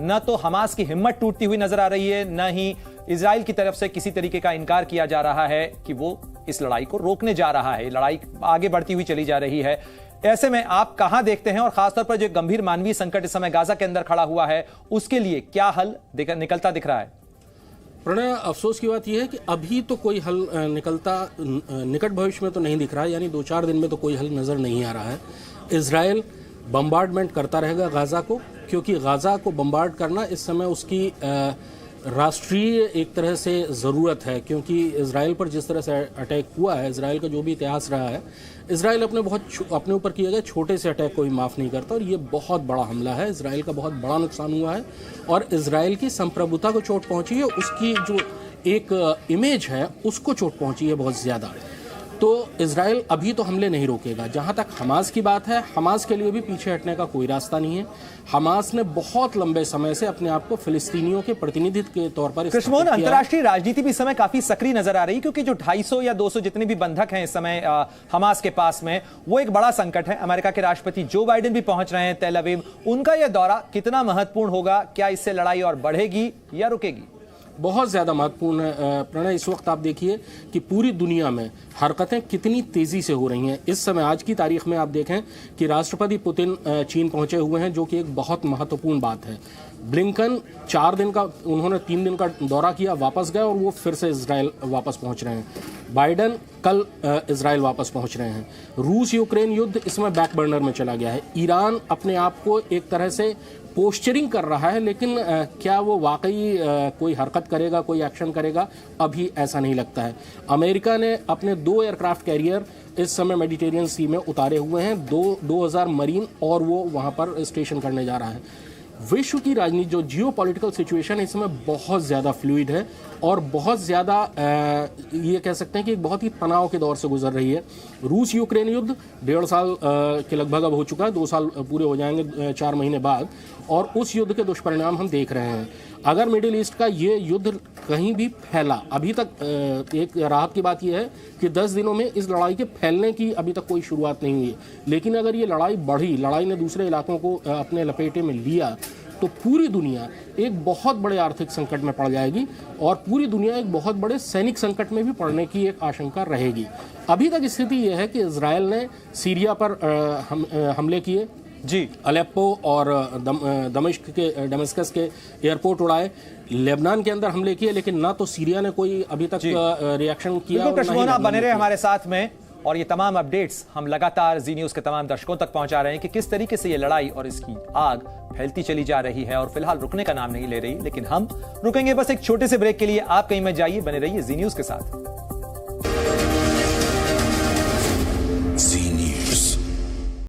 न तो हमास की हिम्मत टूटती हुई नजर आ रही है, न ही इजराइल की तरफ से किसी तरीके का इनकार किया जा रहा है कि वो इस लड़ाई को रोकने जा रहा है। लड़ाई आगे बढ़ती हुई चली जा रही है। ऐसे में आप कहां देखते हैं, और खासतौर पर जो गंभीर मानवीय संकट इस समय गाजा के अंदर खड़ा हुआ है, उसके लिए क्या हल निकलता दिख रहा है? प्रणय, अफसोस की बात यह है कि अभी तो कोई हल निकट भविष्य में तो नहीं दिख रहा है, यानी 2-4 दिन में तो कोई हल नजर नहीं आ रहा है। इजराइल बम्बार्डमेंट करता रहेगा गाजा को, क्योंकि गाजा को बम्बार्ड करना इस समय उसकी राष्ट्रीय एक तरह से ज़रूरत है, क्योंकि इजराइल पर जिस तरह से अटैक हुआ है, इजराइल का जो भी इतिहास रहा है, इजराइल अपने ऊपर किए गए छोटे से अटैक को भी माफ़ नहीं करता, और ये बहुत बड़ा हमला है। इजराइल का बहुत बड़ा नुकसान हुआ है और इजराइल की संप्रभुता को चोट पहुंची है, उसकी जो एक इमेज है उसको चोट पहुंची है बहुत ज़्यादा। तो इजराइल अभी तो हमले नहीं रोकेगा। जहां तक हमास की बात है, हमास के लिए भी पीछे हटने का कोई रास्ता नहीं है। हमास ने बहुत लंबे समय से अपने आप को फिलिस्तीनियों के प्रतिनिधित्व के तौर पर कृष्णमोहन, अंतर्राष्ट्रीय राजनीति भी इस समय काफी सक्रिय नजर आ रही है, क्योंकि जो 250 या 200 जितने भी बंधक हैं इस समय हमास के पास में, वो एक बड़ा संकट है। अमेरिका के राष्ट्रपति जो बाइडेन भी पहुंच रहे हैं तेल अवीव। उनका यह दौरा कितना महत्वपूर्ण होगा? क्या इससे लड़ाई और बढ़ेगी या रुकेगी? बहुत ज़्यादा महत्वपूर्ण है प्रणय। इस वक्त आप देखिए कि पूरी दुनिया में हरकतें कितनी तेज़ी से हो रही हैं। इस समय आज की तारीख में आप देखें कि राष्ट्रपति पुतिन चीन पहुंचे हुए हैं, जो कि एक बहुत महत्वपूर्ण बात है। ब्लिंकन 4 दिन का, उन्होंने 3 दिन का दौरा किया, वापस गए और वो फिर से इजराइल वापस पहुंच रहे हैं। बाइडेन कल इजराइल वापस पहुंच रहे हैं। रूस यूक्रेन युद्ध इसमें बैक बर्नर में चला गया है। ईरान अपने आप को एक तरह से पोस्चरिंग कर रहा है, लेकिन क्या वो वाकई कोई हरकत करेगा, कोई एक्शन करेगा, अभी ऐसा नहीं लगता है। अमेरिका ने अपने 2 एयरक्राफ्ट कैरियर इस समय मेडिटेरियन सी में उतारे हुए हैं, 2000 मरीन, और वो वहाँ पर स्टेशन करने जा रहा है। विश्व की राजनीति, जो जियो पॉलिटिकल सिचुएशन है, इसमें बहुत ज़्यादा फ्लूइड है और बहुत ज़्यादा ये कह सकते हैं कि एक बहुत ही तनाव के दौर से गुजर रही है। रूस यूक्रेन युद्ध 1.5 साल के लगभग अब हो चुका है, 2 साल पूरे हो जाएंगे 4 महीने बाद, और उस युद्ध के दुष्परिणाम हम देख रहे हैं। अगर मिडिल ईस्ट का ये युद्ध कहीं भी फैला, अभी तक एक राहत की बात यह है कि 10 दिनों में इस लड़ाई के फैलने की अभी तक कोई शुरुआत नहीं हुई है, लेकिन अगर ये लड़ाई बढ़ी, लड़ाई ने दूसरे इलाकों को अपने लपेटे में लिया, तो पूरी दुनिया एक बहुत बड़े आर्थिक संकट में पड़ जाएगी और पूरी दुनिया एक बहुत बड़े सैनिक संकट में भी पड़ने की एक आशंका रहेगी। अभी तक स्थिति यह है कि इजराइल ने सीरिया पर हमले किए जी, अलेप्पो और दमिश्क के एयरपोर्ट उड़ाए, लेबनान के अंदर हमले किए, लेकिन ना तो सीरिया ने कोई अभी तक रिएक्शन किया। कृष्णमोहन, आप बने रहे हमारे साथ में, और ये तमाम अपडेट्स हम लगातार जी न्यूज के तमाम दर्शकों तक पहुंचा रहे हैं कि किस तरीके से ये लड़ाई और इसकी आग फैलती चली जा रही है और फिलहाल रुकने का नाम नहीं ले रही। लेकिन हम रुकेंगे बस एक छोटे से ब्रेक के लिए। आप कहीं मत जाइए, बने रहिए जी न्यूज के साथ।